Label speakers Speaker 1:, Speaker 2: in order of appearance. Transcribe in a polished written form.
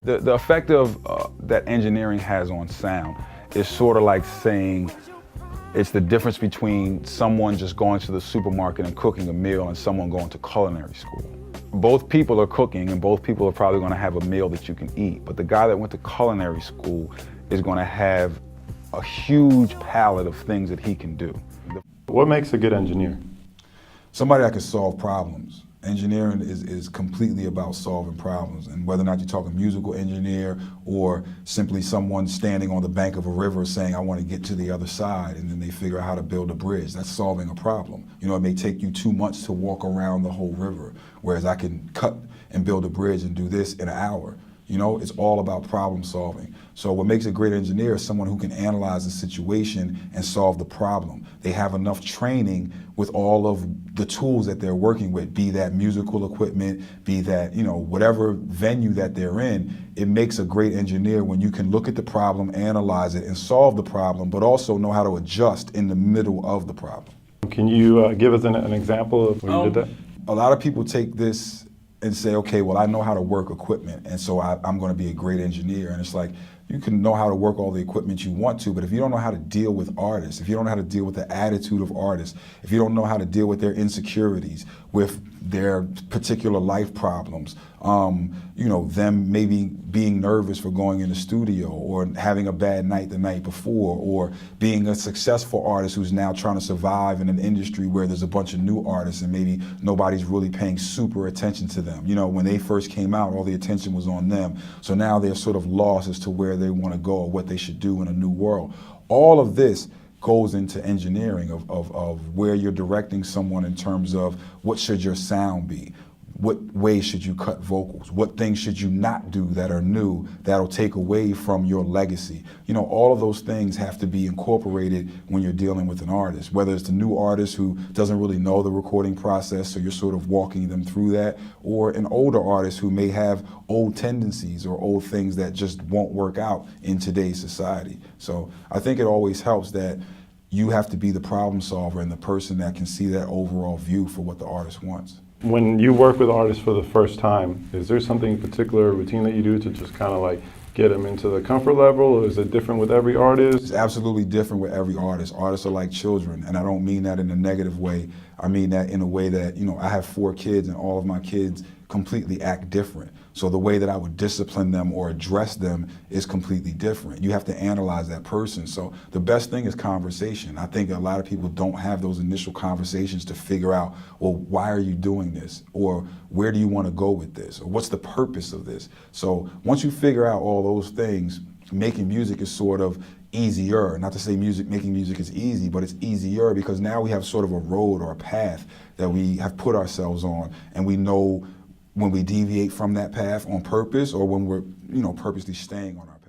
Speaker 1: The effect of that engineering has on sound is sort of like saying it's the difference between someone just going to the supermarket and cooking a meal and someone going to culinary school. Both people are cooking and both people are probably going to have a meal that you can eat, but the guy that went to culinary school is going to have a huge palette of things that he can do.
Speaker 2: What makes a good engineer?
Speaker 3: Somebody that can solve problems. Engineering is completely about solving problems, and whether or not you're talking musical engineer or simply someone standing on the bank of a river saying, I want to get to the other side, and then they figure out how to build a bridge. That's solving a problem. You know, it may take you 2 months to walk around the whole river, whereas I can cut and build a bridge and do this in an hour. You know, it's all about problem solving. So what makes a great engineer is someone who can analyze the situation and solve the problem. They have enough training with all of the tools that they're working with, be that musical equipment, be that, you know, whatever venue that they're in. It makes a great engineer when you can look at the problem, analyze it, and solve the problem, but also know how to adjust in the middle of the problem.
Speaker 2: Can you give us an example of where you did that?
Speaker 3: A lot of people take this and say, okay, well, I know how to work equipment, and so I'm going to be a great engineer. And it's like, you can know how to work all the equipment you want to, but if you don't know how to deal with artists, if you don't know how to deal with the attitude of artists, if you don't know how to deal with their insecurities, with their particular life problems, you know, them maybe being nervous for going in the studio or having a bad night the night before, or being a successful artist who's now trying to survive in an industry where there's a bunch of new artists and maybe nobody's really paying super attention to them. You know, when they first came out, all the attention was on them. So now they're sort of lost as to where they want to go or what they should do in a new world. All of this goes into engineering of where you're directing someone in terms of what should your sound be, what ways should you cut vocals, what things should you not do that are new that'll take away from your legacy. You know, all of those things have to be incorporated when you're dealing with an artist, whether it's the new artist who doesn't really know the recording process, so you're sort of walking them through that, or an older artist who may have old tendencies or old things that just won't work out in today's society. So I think it always helps that you have to be the problem solver and the person that can see that overall view for what the artist wants.
Speaker 2: When you work with artists for the first time, is there something particular routine that you do to just kind of like get them into the comfort level, or is it different with every artist?
Speaker 3: It's absolutely different with every artist. Artists are like children, and I don't mean that in a negative way. I mean that in a way that, you know, I have 4 kids and all of my kids completely act different. So the way that I would discipline them or address them is completely different. You have to analyze that person. So the best thing is conversation. I think a lot of people don't have those initial conversations to figure out, well, why are you doing this? Or where do you want to go with this? Or what's the purpose of this? So once you figure out all those things, making music is sort of easier. Not to say making music is easy, but it's easier because now we have sort of a road or a path that we have put ourselves on, and we know when we deviate from that path on purpose or when we're, you know, purposely staying on our path.